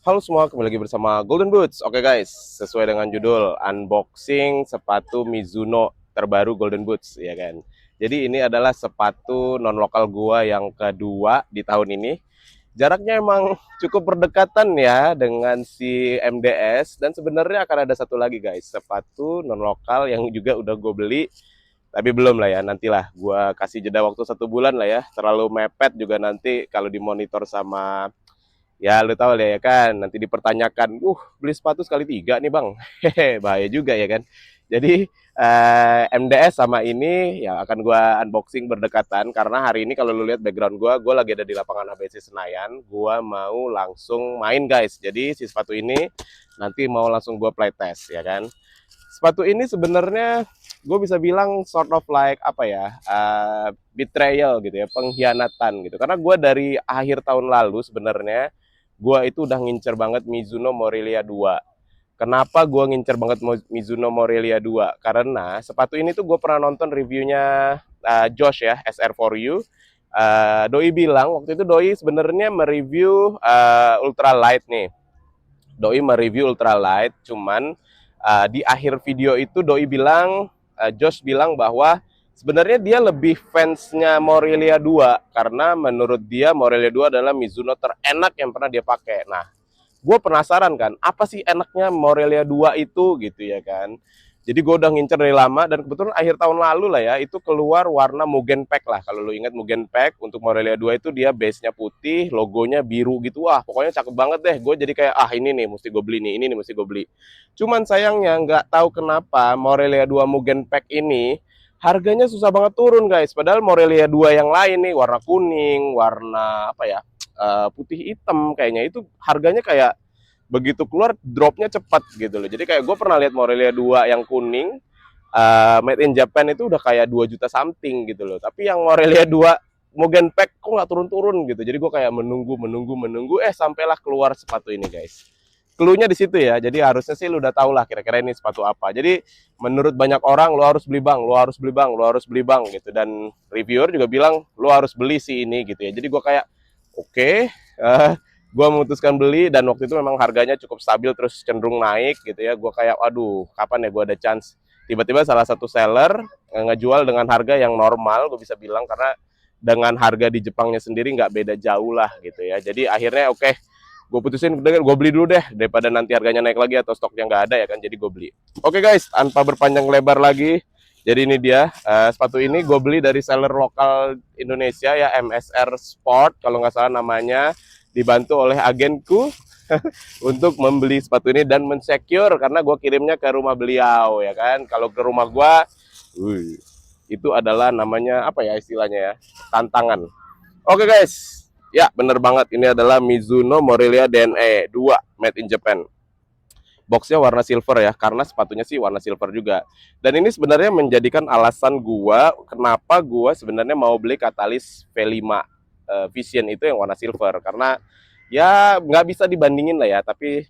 Halo semua, kembali lagi bersama Golden Boots. Oke guys, sesuai dengan judul unboxing sepatu Mizuno terbaru Golden Boots, ya kan. Jadi ini adalah sepatu non lokal gua yang kedua di tahun ini. Jaraknya emang cukup berdekatan ya dengan si MDS, dan sebenarnya akan ada satu lagi guys, sepatu non lokal yang juga udah gue beli, tapi belum lah ya, nantilah gua kasih jeda waktu 1 bulan lah ya. Terlalu mepet juga nanti kalau dimonitor sama, ya lu tahu lah ya kan, nanti dipertanyakan, beli sepatu sekali 3 nih bang, hehe, bahaya juga ya kan. Jadi MDS sama ini yang akan gua unboxing berdekatan, karena hari ini kalau lu lihat background gua lagi ada di lapangan ABC Senayan. Gua mau langsung main guys, jadi si sepatu ini nanti mau langsung gua play test ya kan. Sepatu ini sebenarnya gue bisa bilang sort of like apa ya, betrayal gitu ya, pengkhianatan gitu, karena gue dari akhir tahun lalu sebenarnya gue itu udah ngincer banget Mizuno Morelia 2. Kenapa gue ngincer banget Mizuno Morelia 2? Karena sepatu ini tuh gue pernah nonton reviewnya Josh ya, SR4U. Doi bilang waktu itu, Doi sebenarnya mereview ultralight nih. Doi mereview ultralight, cuman di akhir video itu Doi bilang, Josh bilang bahwa sebenarnya dia lebih fansnya Morelia 2 karena menurut dia Morelia 2 adalah Mizuno terenak yang pernah dia pakai. Nah, gue penasaran kan, apa sih enaknya Morelia 2 itu gitu ya kan. Jadi gue udah ngincer dari lama, dan kebetulan akhir tahun lalu lah ya, itu keluar warna Mugen Pack lah. Kalau lu ingat Mugen Pack untuk Morelia 2 itu dia base-nya putih, logonya biru gitu. Wah, pokoknya cakep banget deh. Gue jadi kayak, ini nih mesti gue beli nih, ini nih mesti gue beli. Cuman sayangnya nggak tahu kenapa Morelia 2 Mugen Pack ini harganya susah banget turun guys. Padahal Morelia 2 yang lain nih, warna kuning, warna apa ya, putih hitam kayaknya, itu harganya kayak begitu keluar dropnya cepat gitu loh. Jadi kayak gue pernah lihat Morelia 2 yang kuning, made in Japan itu udah kayak 2 juta something gitu loh. Tapi yang Morelia 2 Mugen Pack kok nggak turun-turun gitu. Jadi gue kayak menunggu, sampailah keluar sepatu ini guys. Cluenya di situ ya. Jadi harusnya sih lu udah tau lah kira-kira ini sepatu apa. Jadi menurut banyak orang, lu harus beli bang, lu harus beli bang, lu harus beli bang gitu. Dan reviewer juga bilang lu harus beli sih ini gitu ya. Jadi gue kayak oke, gue memutuskan beli, dan waktu itu memang harganya cukup stabil terus cenderung naik gitu ya. Gue kayak waduh, kapan ya gue ada chance. Tiba-tiba salah satu seller ngejual dengan harga yang normal, gue bisa bilang, karena dengan harga di Jepangnya sendiri nggak beda jauh lah gitu ya. Jadi akhirnya oke, gue putusin gue beli dulu deh, daripada nanti harganya naik lagi atau stoknya nggak ada ya kan. Jadi gue beli. Oke guys, tanpa berpanjang lebar lagi, jadi ini dia, sepatu ini gue beli dari seller lokal Indonesia ya, MSR Sport kalau nggak salah namanya, dibantu oleh agenku untuk membeli sepatu ini dan mensecure, karena gue kirimnya ke rumah beliau ya kan. Kalau ke rumah gue, itu adalah namanya apa ya istilahnya ya, tantangan. Oke guys, ya bener banget, ini adalah Mizuno Morelia DNE 2 made in Japan. Boxnya warna silver ya, karena sepatunya sih warna silver juga. Dan ini sebenarnya menjadikan alasan gua kenapa gua sebenarnya mau beli Catalyst V5 Vision itu yang warna silver, karena ya nggak bisa dibandingin lah ya, tapi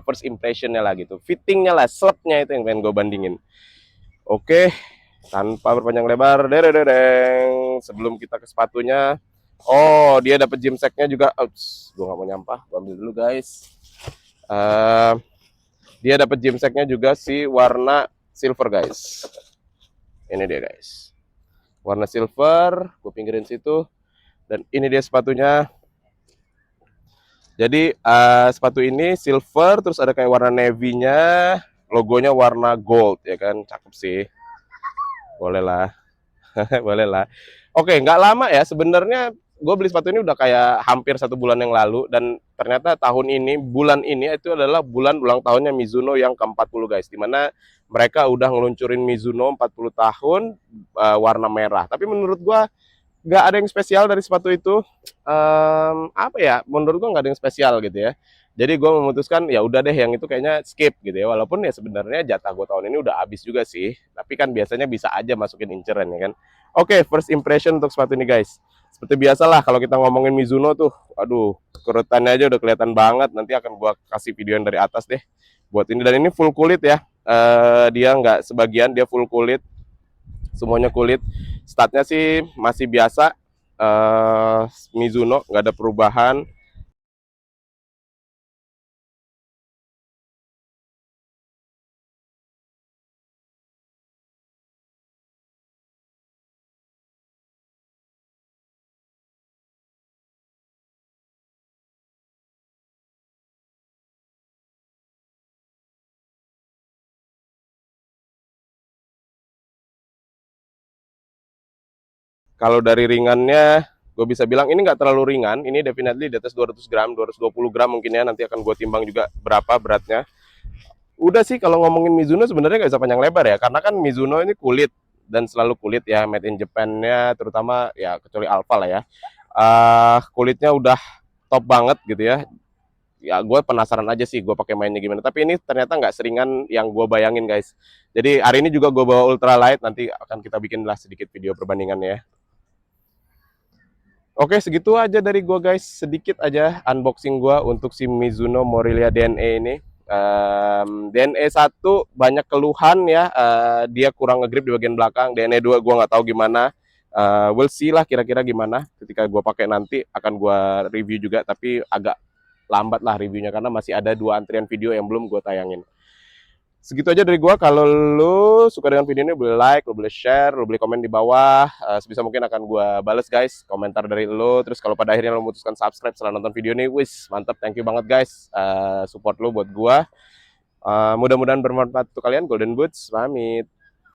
first impressionnya lah gitu, fittingnya lah, slapnya itu yang pengen gue bandingin. Oke, tanpa berpanjang lebar, dereng, sebelum kita ke sepatunya, dia dapat gym sacknya juga. Gue nggak mau nyampah, gue ambil dulu guys. Dia dapat gym sacknya juga si warna silver guys. Ini dia guys, warna silver. Gue pinggirin situ. Dan ini dia sepatunya. Jadi sepatu ini silver, terus ada kayak warna navy-nya, logonya warna gold ya kan, cakep sih. Boleh lah, boleh lah. Oke, nggak lama ya sebenarnya. Gue beli sepatu ini udah kayak hampir 1 bulan yang lalu, dan ternyata tahun ini, bulan ini itu adalah bulan ulang tahunnya Mizuno yang ke-40 guys, dimana mereka udah ngeluncurin Mizuno 40 tahun warna merah. Tapi menurut gue nggak ada yang spesial dari sepatu itu. Apa ya, menurut gue nggak ada yang spesial gitu ya. Jadi gue memutuskan ya udah deh, yang itu kayaknya skip gitu ya. Walaupun ya sebenarnya jatah gue tahun ini udah habis juga sih, tapi kan biasanya bisa aja masukin inceran ya kan. Oke, first impression untuk sepatu ini guys, seperti biasalah kalau kita ngomongin Mizuno tuh, aduh, kerutannya aja udah kelihatan banget. Nanti akan gue kasih video yang dari atas deh buat ini. Dan ini full kulit ya, dia nggak sebagian, dia full kulit, semuanya kulit. Statnya sih masih biasa, Mizuno, nggak ada perubahan. Kalau dari ringannya, gue bisa bilang ini nggak terlalu ringan. Ini definitely di atas 200 gram, 220 gram mungkin ya. Nanti akan gue timbang juga berapa beratnya. Udah sih kalau ngomongin Mizuno sebenarnya nggak bisa panjang lebar ya, karena kan Mizuno ini kulit dan selalu kulit ya, made in Japan-nya terutama ya, kecuali Alpha lah ya. Kulitnya udah top banget gitu ya. Ya gue penasaran aja sih gue pakai mainnya gimana. Tapi ini ternyata nggak seringan yang gue bayangin guys. Jadi hari ini juga gue bawa ultralight, nanti akan kita bikin lah sedikit video perbandingannya ya. Oke, segitu aja dari gue guys. Sedikit aja unboxing gue untuk si Mizuno Morelia DNE ini. DNE 1 banyak keluhan ya, dia kurang ngegrip di bagian belakang. DNE 2 gue nggak tahu gimana. We'll see lah kira-kira gimana. Ketika gue pakai nanti akan gue review juga, tapi agak lambat lah reviewnya karena masih ada 2 antrian video yang belum gue tayangin. Segitu aja dari gua. Kalau lu suka dengan video ini, boleh like, lu boleh share, lu boleh komen di bawah. Sebisa mungkin akan gua bales guys komentar dari lu. Terus kalau pada akhirnya lu memutuskan subscribe setelah nonton video ini, wis mantap, thank you banget guys. Support lu buat gua. Mudah-mudahan bermanfaat untuk kalian. Golden Boots pamit.